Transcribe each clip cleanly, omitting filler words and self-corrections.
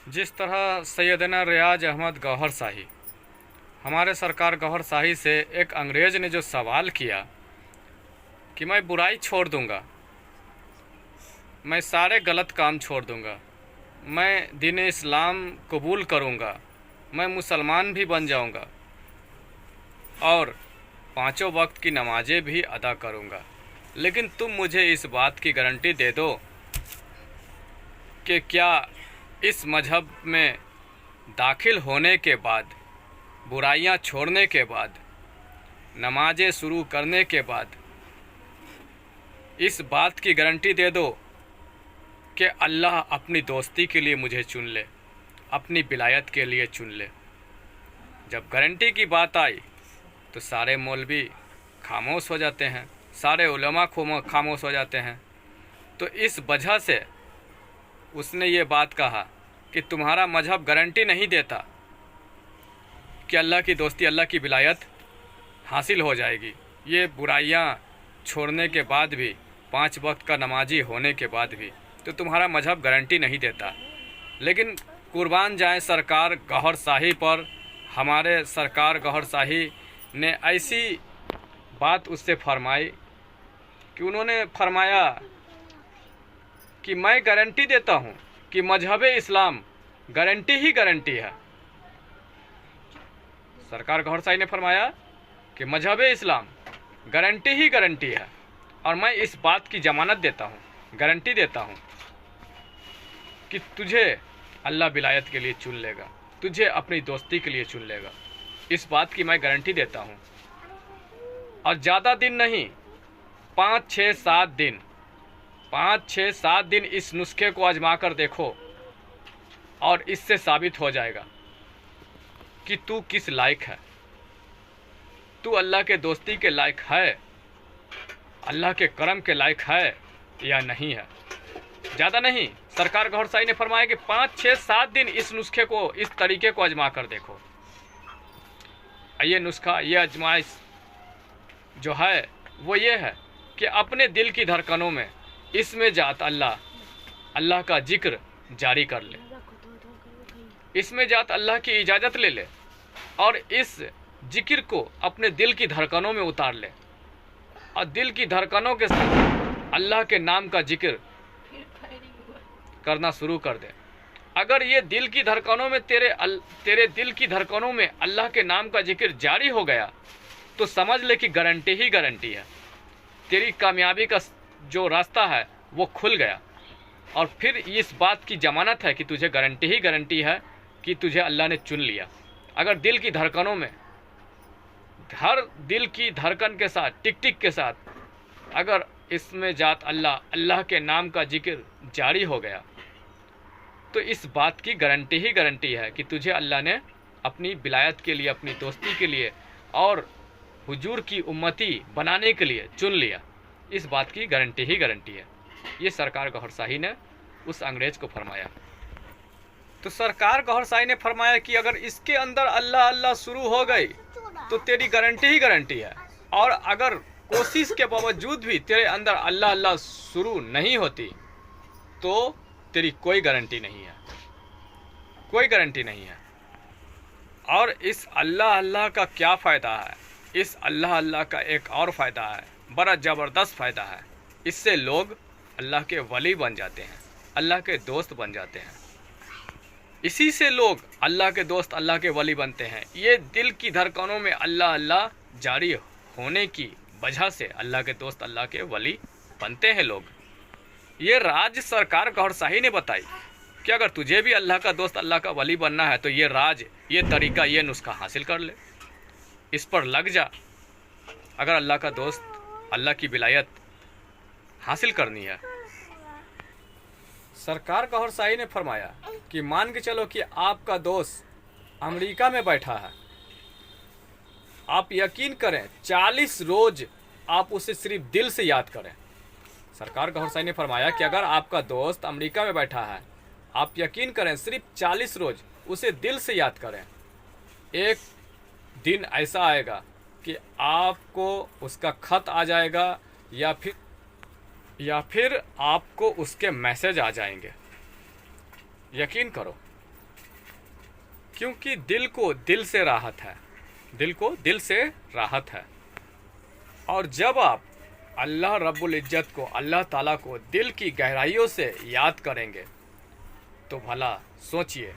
जिस तरह सैयदना रियाज अहमद गौहर शाही, हमारे सरकार गौहर शाही से एक अंग्रेज़ ने जो सवाल किया कि मैं बुराई छोड़ दूंगा, मैं सारे गलत काम छोड़ दूंगा, मैं दीन इस्लाम कबूल करूंगा, मैं मुसलमान भी बन जाऊंगा और पांचों वक्त की नमाज़ें भी अदा करूंगा, लेकिन तुम मुझे इस बात की गारंटी दे दो कि क्या इस मज़हब में दाखिल होने के बाद, बुराइयां छोड़ने के बाद, नमाज़ें शुरू करने के बाद इस बात की गारंटी दे दो कि अल्लाह अपनी दोस्ती के लिए मुझे चुन ले, अपनी विलायत के लिए चुन ले। जब गारंटी की बात आई तो सारे मौलवी खामोश हो जाते हैं, सारे उलमा खामोश हो जाते हैं। तो इस वजह से उसने ये बात कहा कि तुम्हारा मज़हब गारंटी नहीं देता कि अल्लाह की दोस्ती, अल्लाह की विलायत हासिल हो जाएगी। ये बुराइयां छोड़ने के बाद भी, 5 वक्त का नमाजी होने के बाद भी, तो तुम्हारा मज़हब गारंटी नहीं देता। लेकिन कुर्बान जाए सरकार गौहर शाही पर, हमारे सरकार गौहर शाही ने ऐसी बात उससे फरमाई कि उन्होंने फरमाया कि मैं गारंटी देता हूँ कि मजहब इस्लाम गारंटी ही गारंटी है। सरकार गौहर शाही ने फरमाया कि मजहब इस्लाम गारंटी ही गारंटी है, और मैं इस बात की ज़मानत देता हूँ, गारंटी देता हूँ कि तुझे अल्लाह विलायत के लिए चुन लेगा, तुझे अपनी दोस्ती के लिए चुन लेगा। इस बात की मैं गारंटी देता हूँ। और ज़्यादा दिन नहीं, 5, 6, 7 दिन, 5, 6, 7 दिन इस नुस्खे को आजमा कर देखो और इससे साबित हो जाएगा कि तू किस लायक है, तू अल्लाह के दोस्ती के लायक है, अल्लाह के करम के लायक है या नहीं है। ज़्यादा नहीं, सरकार गौहर शाही ने फरमाया कि 5, 6, 7 दिन इस नुस्खे को, इस तरीके को आजमा कर देखो। ये नुस्खा, ये आजमाइश जो है वो ये है कि अपने दिल की धड़कनों में इसमें जात अल्लाह, अल्लाह का जिक्र जारी कर ले, इसमें जात अल्लाह की इजाज़त ले ले और इस जिक्र को अपने दिल की धड़कनों में उतार ले, और दिल की धड़कनों के साथ अल्लाह के नाम का जिक्र करना शुरू कर दे। अगर ये दिल की धड़कनों में तेरे दिल की धड़कनों में अल्लाह के नाम का जिक्र जारी हो गया तो समझ ले कि गारंटी ही गारंटी है, तेरी कामयाबी का जो रास्ता है वो खुल गया। और फिर इस बात की ज़मानत है कि तुझे गारंटी ही गारंटी है कि तुझे अल्लाह ने चुन लिया। अगर दिल की धड़कनों में, हर दिल की धड़कन के साथ, टिक टिक के साथ, अगर इसमें जात अल्लाह, अल्लाह के नाम का जिक्र जारी हो गया तो इस बात की गारंटी ही गारंटी है कि तुझे अल्लाह ने अपनी विलायत के लिए, अपनी दोस्ती के लिए और हुजूर की उम्मती बनाने के लिए चुन लिया। इस बात की गारंटी ही गारंटी है। ये सरकार गौहर शाही ने उस अंग्रेज़ को फरमाया। तो सरकार गौहर शाही ने फरमाया कि अगर इसके अंदर अल्लाह अल्लाह शुरू हो गई तो तेरी गारंटी ही गारंटी है, और अगर कोशिश के बावजूद भी तेरे अंदर अल्लाह अल्लाह शुरू नहीं होती तो तेरी कोई गारंटी नहीं है, कोई गारंटी नहीं है। और इस अल्लाह अल्लाह का क्या फ़ायदा है? इस अल्लाह अल्लाह का एक और फ़ायदा है, बड़ा ज़बरदस्त फ़ायदा है। इससे लोग अल्लाह के वली बन जाते हैं, अल्लाह के दोस्त बन जाते हैं। इसी से लोग अल्लाह के दोस्त, अल्लाह के वली बनते हैं। ये दिल की धड़कनों में अल्लाह अल्लाह जारी होने की वजह से अल्लाह के दोस्त, अल्लाह के वली बनते हैं लोग। ये राज सरकार गौहर शाही ने बताई कि अगर तुझे भी अल्लाह का दोस्त, अल्लाह का वली बनना है तो ये राज, ये तरीका, ये नुस्खा हासिल कर ले, इस पर लग जा। अगर अल्लाह का दोस्त, अल्लाह की विलायत हासिल करनी है। सरकार गौहर शाही ने फरमाया कि मान के चलो कि आपका दोस्त अमेरिका में बैठा है, आप यकीन करें 40 रोज़ आप उसे सिर्फ दिल से याद करें। सरकार गौहर शाही ने फरमाया कि अगर आपका दोस्त अमेरिका में बैठा है, आप यकीन करें सिर्फ 40 रोज़ उसे दिल से याद करें। एक दिन ऐसा आएगा कि आपको उसका ख़त आ जाएगा या फिर आपको उसके मैसेज आ जाएंगे। यकीन करो, क्योंकि दिल को दिल से राहत है, दिल को दिल से राहत है। और जब आप अल्लाह रब्बुल इज़्ज़त को, अल्लाह ताला को दिल की गहराइयों से याद करेंगे तो भला सोचिए,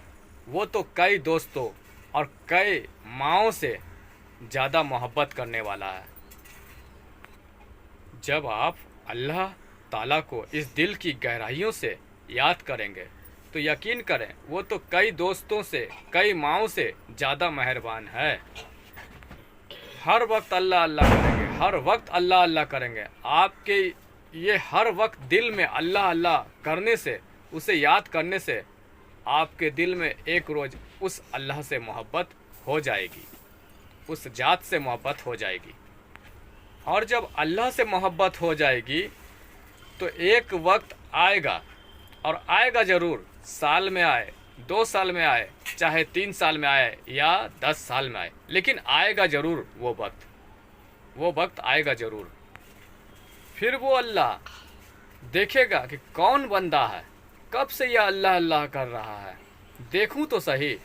वो तो कई दोस्तों और कई माँओं से ज़्यादा मोहब्बत करने वाला है। जब आप अल्लाह ताला को इस दिल की गहराइयों से याद करेंगे तो यकीन करें वो तो कई दोस्तों से, कई माँओं से ज़्यादा मेहरबान है। हर वक्त अल्लाह अल्लाह करेंगे, हर वक्त अल्लाह अल्लाह करेंगे। आपके ये हर वक्त दिल में अल्लाह अल्लाह करने से, उसे याद करने से आपके दिल में एक रोज़ उस अल्लाह से मोहब्बत हो जाएगी, उस जात से मोहब्बत हो जाएगी। और जब अल्लाह से मोहब्बत हो जाएगी तो एक वक्त आएगा, और आएगा ज़रूर, साल में आए, 2 साल में आए, चाहे 3 साल में आए या 10 साल में आए, लेकिन आएगा ज़रूर वो वक्त आएगा ज़रूर। फिर वो अल्लाह देखेगा कि कौन बंदा है, कब से यह अल्लाह अल्लाह कर रहा है, देखूं तो सही।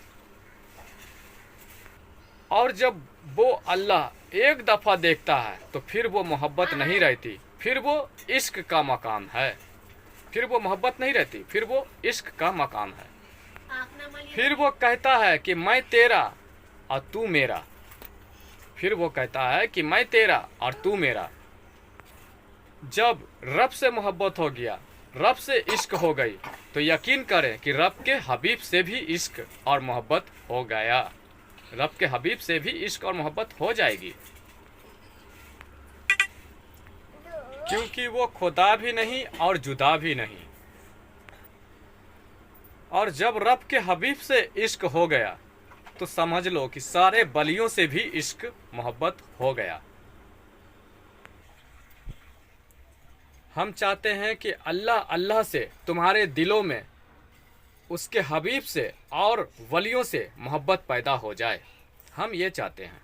और जब वो अल्लाह एक दफ़ा देखता है तो फिर वो मोहब्बत नहीं रहती, फिर वो इश्क का मकाम है, फिर वो मोहब्बत नहीं रहती, फिर वो इश्क का मकाम है। फिर वो कहता है कि मैं तेरा और तू मेरा, फिर वो कहता है कि मैं तेरा और तू मेरा। जब रब से मोहब्बत हो गया, रब से इश्क हो गई, तो यकीन करें कि रब के हबीब से भी इश्क और मोहब्बत हो गया, रब के हबीब से भी इश्क और मोहब्बत हो जाएगी। क्योंकि वो खुदा भी नहीं और जुदा भी नहीं। और जब रब के हबीब से इश्क हो गया तो समझ लो कि सारे बलियों से भी इश्क मोहब्बत हो गया। हम चाहते हैं कि अल्लाह अल्लाह से तुम्हारे दिलों में उसके हबीब से और वलियों से मोहब्बत पैदा हो जाए, हम ये चाहते हैं।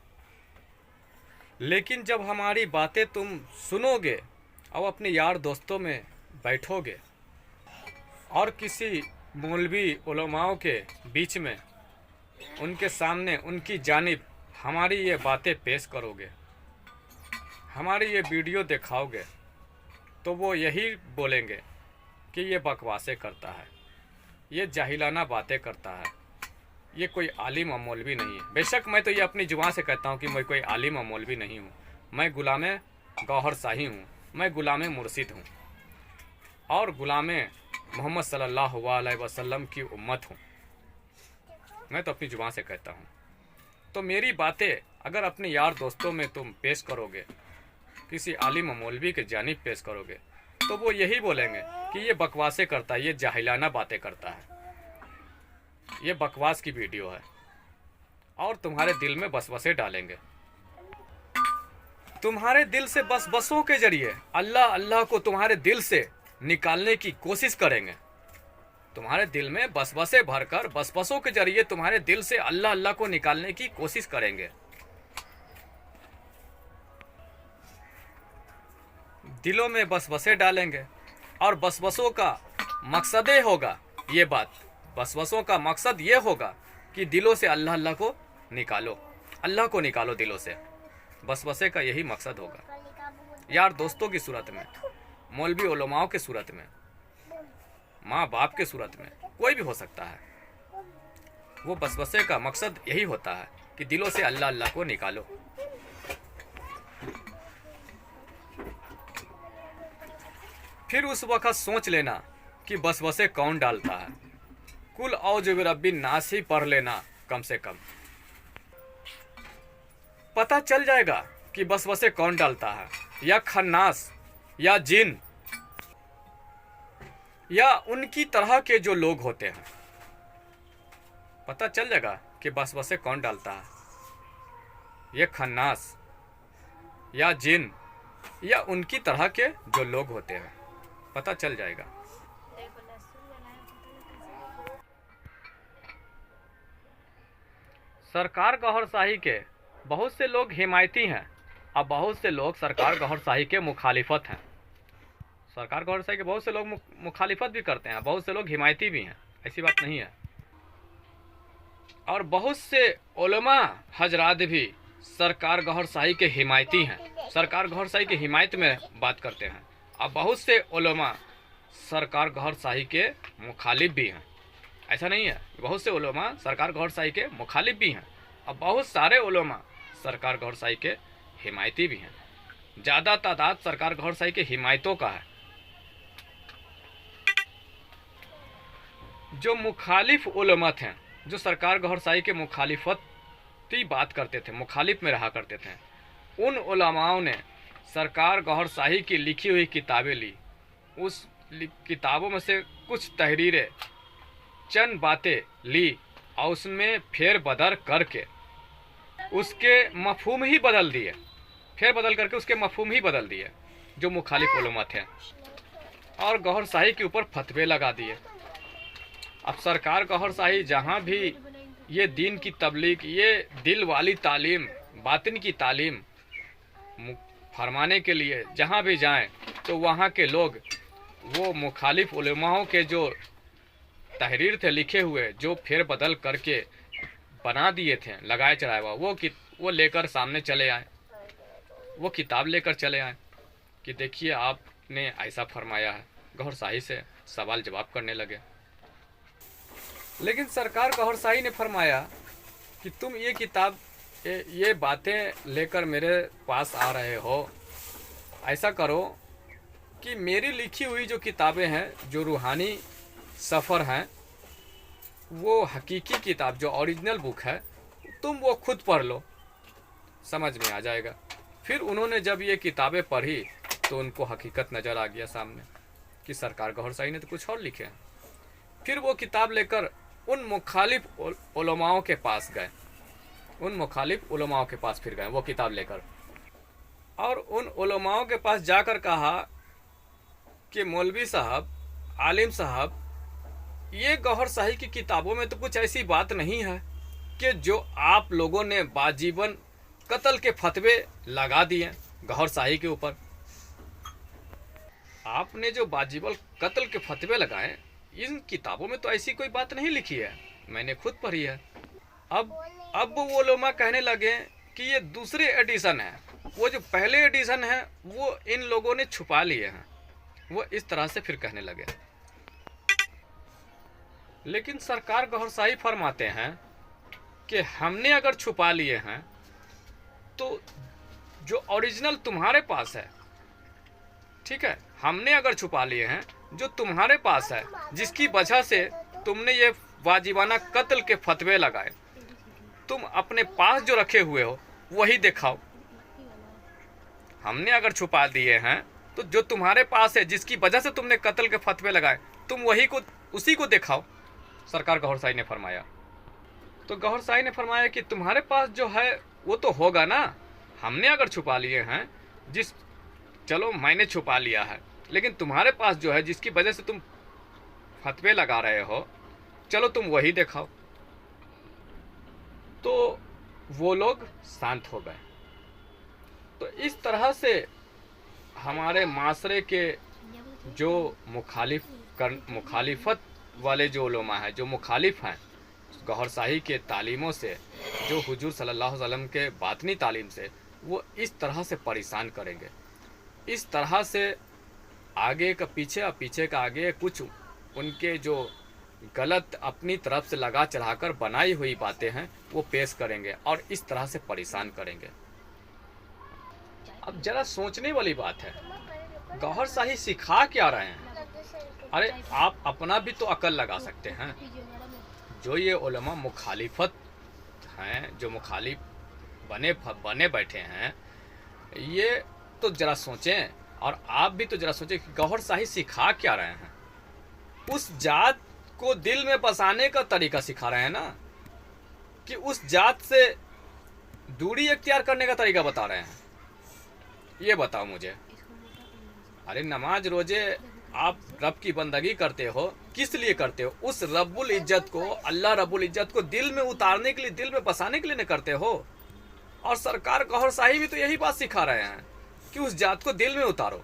लेकिन जब हमारी बातें तुम सुनोगे और अपने यार दोस्तों में बैठोगे और किसी मौलवी उलमाओं के बीच में उनके सामने उनकी जानिब हमारी ये बातें पेश करोगे, हमारी ये वीडियो दिखाओगे, तो वो यही बोलेंगे कि ये बकवासें करता है, ये जाहिलाना बातें करता है, ये कोई आलिम और मौलवी नहीं है। बेशक मैं तो ये अपनी जुबान से कहता हूँ कि मैं कोई आलिम और मौलवी नहीं हूँ, मैं गुलाम गौहर शाही हूँ, मैं गुलाम मुर्शिद हूँ और गुलाम मोहम्मद सल्लल्लाहु अलैहि वसल्लम की उम्मत हूँ। मैं तो अपनी जुबान से कहता हूँ। तो मेरी बातें अगर अपने यार दोस्तों में तुम पेश करोगे, किसी आलिम और मौलवी के जानिब पेश करोगे, तो वो यही बोलेंगे कि ये बकवासें करता है, ये जाहिलाना बातें करता है, ये बकवास की वीडियो है, और तुम्हारे दिल में बसबसे डालेंगे। तुम्हारे दिल से बसबसों के जरिए अल्लाह अल्लाह को तुम्हारे दिल से निकालने की कोशिश करेंगे। तुम्हारे दिल में बसबसे भरकर बसबसों के जरिए तुम्हारे दिल से अल्लाह अल्लाह को निकालने की कोशिश करेंगे। दिलों में बसबसे डालेंगे और बसबसों का मकसद ये होगा, ये बात, बसबसों का मकसद ये होगा कि दिलों से अल्लाह अल्लाह को निकालो, अल्लाह को निकालो दिलों से। बसबसे का यही मकसद होगा, यार दोस्तों की सूरत में, मौलवी उलमाओं की सूरत में, माँ बाप के सूरत में, कोई भी हो सकता है। वो बसबसे का मकसद यही होता है कि दिलों से अल्लाह अल्लाह को निकालो। फिर उस वक्त सोच लेना कि बसबसे कौन डालता है। कुल औज़ु बिरब्बिन नास ही पढ़ लेना कम से कम, पता चल जाएगा कि बसबसे कौन डालता है, या खन्नास या जिन या उनकी तरह के जो लोग होते हैं। पता चल जाएगा कि बसबसे कौन डालता है, ये खन्नास या जिन या उनकी तरह के जो लोग होते हैं, पता चल जाएगा। सरकार गौहर शाही के बहुत से लोग हिमायती हैं और बहुत से लोग सरकार गौहर शाही के मुखालिफत हैं। सरकार गौहर शाही के बहुत से लोग मुखालिफत भी करते हैं, बहुत से लोग हिमायती भी हैं, ऐसी बात नहीं है। और बहुत से उलमा हजरात भी सरकार गौहर शाही के हिमायती हैं, सरकार गौहर शाही की हिमायत में बात करते हैं। और बहुत से उलमा सरकार गौहर शाही के मुखालिफ भी हैं। ऐसा नहीं है, बहुत से उलमा सरकार गौहर शाही के मुखालिफ भी हैं और बहुत सारे उलमा सरकार गौहर शाही के हिमायती भी हैं। ज़्यादा तादाद सरकार गौहर शाही के हिमायतों का है। जो मुखालिफ उलमा थे, जो सरकार गौहर शाही के मुखालिफती बात करते थे, मुखालिफ में रहा करते थे, उन उलमाओं ने सरकार गौहर शाही की लिखी हुई किताबें ली। उस किताबों में से कुछ तहरीरें, चंद बातें ली और उसमें फेर बदल करके उसके मफहूम ही बदल दिए, फेर बदल करके उसके मफहूम ही बदल दिए जो मुखालिफ उलमा थे, और गौहर शाही के ऊपर फतवे लगा दिए। अब सरकार गौहर शाही जहाँ भी ये दीन की तबलीग, ये दिल वाली तालीम, बातिन की तालीम फरमाने के लिए जहाँ भी जाएं तो वहाँ के लोग वो मुखालिफ उलमाओं के जो तहरीर थे लिखे हुए, जो फेर बदल करके बना दिए थे, लगाए चढ़ाए हुआ, वो लेकर सामने चले आए, वो किताब लेकर चले आए कि देखिए आपने ऐसा फरमाया है। गौहर शाही से सवाल जवाब करने लगे। लेकिन सरकार गौहर शाही ने फरमाया कि तुम ये किताब, ये बातें लेकर मेरे पास आ रहे हो, ऐसा करो कि मेरी लिखी हुई जो किताबें हैं, जो रूहानी सफ़र हैं, वो हकीकी किताब जो ओरिजिनल बुक है, तुम वो खुद पढ़ लो, समझ में आ जाएगा। फिर उन्होंने जब ये किताबें पढ़ी तो उनको हकीकत नज़र आ गया सामने कि सरकार गौहर शाही ने तो कुछ और लिखे हैं। फिर वो किताब लेकर उन मुखालिफ उलमाओं के पास गए, उन मुखालिफ उलमाओं के पास फिर गए वो किताब लेकर, और उन उलमाओं के पास जाकर कहा कि मौलवी साहब, आलिम साहब, ये गौहर शाही की किताबों में तो कुछ ऐसी बात नहीं है कि जो आप लोगों ने बाजीवन कत्ल के फतवे लगा दिए गौहर शाही के ऊपर। आपने जो बाजीवन कत्ल के फतवे लगाए, इन किताबों में तो ऐसी कोई बात नहीं लिखी है, मैंने खुद पढ़ी है। अब वो उलमा कहने लगे कि ये दूसरे एडिशन है, वो जो पहले एडिशन है वो इन लोगों ने छुपा लिए हैं। वो इस तरह से फिर कहने लगे। लेकिन सरकार गौहर शाही फरमाते हैं कि हमने अगर छुपा लिए हैं तो जो ओरिजिनल तुम्हारे पास है, ठीक है, हमने अगर छुपा लिए हैं जो तुम्हारे पास है, जिसकी वजह से तुमने ये वाजिबाना कत्ल के फतवे लगाए, तुम अपने पास जो रखे हुए हो वही दिखाओ। हमने अगर छुपा दिए हैं तो जो तुम्हारे पास है, जिसकी वजह से तुमने कत्ल के फतवे लगाए, तुम उसी को दिखाओ, सरकार गौहर शाही ने फरमाया। तो गौहर शाही ने फरमाया कि तुम्हारे पास जो है वो तो होगा ना, हमने अगर छुपा लिए हैं, चलो मैंने छुपा लिया है, लेकिन तुम्हारे पास जो है, जिसकी वजह से तुम फतवे लगा रहे हो, चलो तुम वही दिखाओ। तो वो लोग शांत हो गए। तो इस तरह से हमारे माशरे के जो मुखालिफत वाले जो उलमा हैं, जो मुखालिफ हैं गौहर शाही के तालीमों से, जो हुजूर सल्लल्लाहु अलैहि वसल्लम के बातनी तालीम से, वो इस तरह से परेशान करेंगे, इस तरह से आगे का पीछे और पीछे का आगे, कुछ उनके जो गलत अपनी तरफ से लगा चढ़ाकर बनाई हुई बातें हैं वो पेश करेंगे और इस तरह से परेशान करेंगे। अब जरा सोचने वाली बात है, गौहर शाही सिखा क्या रहे हैं? अरे आप अपना भी तो अकल लगा सकते हैं। जो ये उलमा मुखालिफत हैं, जो मुखालिफ बने बैठे हैं, ये तो जरा सोचें, और आप भी तो जरा सोचें कि गौहर शाही सिखा क्या रहे हैं। उस जात को दिल में बसाने का तरीका सिखा रहे हैं ना, कि उस जात से दूरी इख्तियार करने का तरीका बता रहे हैं। ये बताओ मुझे। अरे नमाज रोजे आप रब की बंदगी करते हो, किस लिए करते हो? उस रब्बुल इज्जत को, अल्लाह रब्बुल इज्जत को दिल में उतारने के लिए, दिल में बसाने के लिए नहीं करते हो। और सरकार गौहर शाही भी तो यही बात सिखा रहे हैं कि उस जात को दिल में उतारो।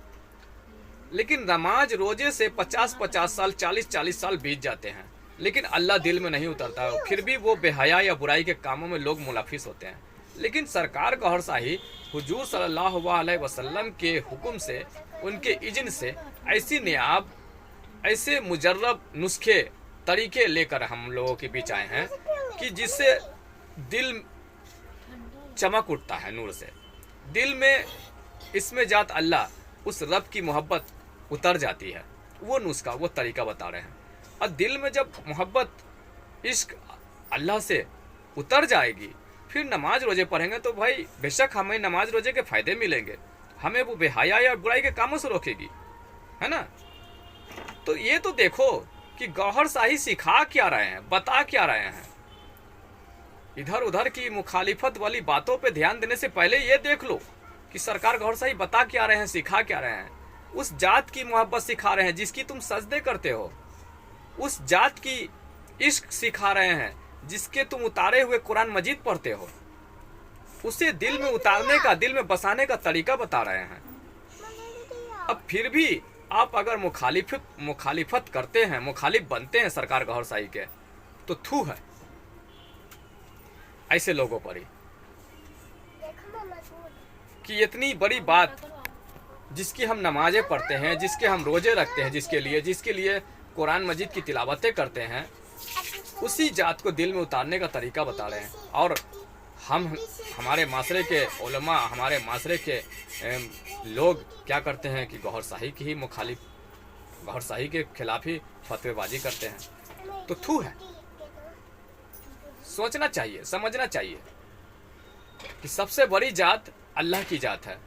लेकिन नमाज रोजे से 50-50 साल, 40-40 साल बीत जाते हैं, लेकिन अल्लाह दिल में नहीं उतरता है। फिर भी वो बेहया या बुराई के कामों में लोग मुलविस होते हैं। लेकिन सरकार गौहर शाही हुजूर सल्लल्लाहु अलैहि वसल्लम के हुक्म से, उनके इज़्न से ऐसी नियाब, ऐसे मुजर्रब नुस्खे, तरीके लेकर हम लोगों के बीच आए हैं कि जिससे दिल चमक उठता है नूर से। दिल में इसमें जात अल्लाह, उस रब की मोहब्बत उतर जाती है। वो नुस्खा, वो तरीका बता रहे हैं। और दिल में जब मोहब्बत, इश्क अल्लाह से उतर जाएगी, फिर नमाज रोजे पढ़ेंगे तो भाई बेशक हमें नमाज रोजे के फ़ायदे मिलेंगे, हमें वो बेहया या बुराई के कामों से रोकेगी, है ना। तो ये तो देखो कि गौहर शाही सिखा क्या रहे हैं, बता क्या रहे हैं। इधर उधर की मुखालिफत वाली बातों पे ध्यान देने से पहले ये देख लो कि सरकार गौहर शाही बता क्या रहे हैं, सिखा क्या रहे हैं। उस जात की मोहब्बत सिखा रहे हैं जिसकी तुम सजदे करते हो, उस जात की इश्क सिखा रहे हैं जिसके तुम उतारे हुए कुरान मजीद पढ़ते हो। उसे दिल में उतारने का, दिल में बसाने का तरीका बता रहे हैं। अब फिर भी आप अगर मुखालिफत करते हैं, मुखालिफ बनते हैं सरकार गौहर शाही के, तो थू है ऐसे लोगों पर ही कि इतनी बड़ी बात जिसकी हम नमाजें पढ़ते हैं, जिसके हम रोजे रखते हैं, जिसके लिए कुरान मजीद की तिलावतें करते हैं, उसी जात को दिल में उतारने का तरीका बता रहे हैं। और हमारे माशरे के उलमा, हमारे माशरे के लोग क्या करते हैं कि गौहर शाही की ही मुखालिफ, गौहर शाही के खिलाफ ही फतवेबाजी करते हैं। तो थू है। सोचना चाहिए, समझना चाहिए कि सबसे बड़ी जात अल्लाह की जात है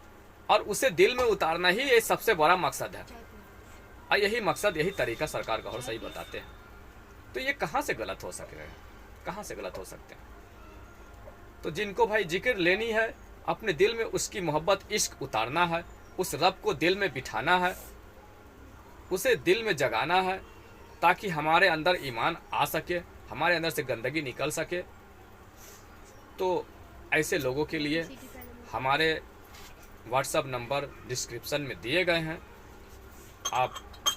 और उसे दिल में उतारना ही ये सबसे बड़ा मकसद है। और यही मकसद, यही तरीका सरकार गौहर शाही बताते हैं। तो ये कहाँ से गलत हो सके, कहाँ से गलत हो सकते हैं। तो जिनको भाई जिक्र लेनी है, अपने दिल में उसकी मोहब्बत, इश्क उतारना है, उस रब को दिल में बिठाना है, उसे दिल में जगाना है, ताकि हमारे अंदर ईमान आ सके, हमारे अंदर से गंदगी निकल सके। तो ऐसे लोगों के लिए हमारे व्हाट्सएप नंबर डिस्क्रिप्शन में दिए गए हैं। आप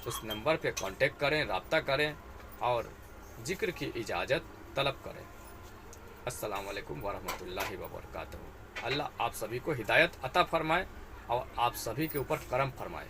उस नंबर पे कांटेक्ट करें, राब्ता करें और जिक्र की इजाज़त तलब करें। अस्सलाम वालेकुम वरहमतुल्लाहि वबरकातुहू। अल्लाह आप सभी को हिदायत अता फरमाए और आप सभी के ऊपर करम फरमाए।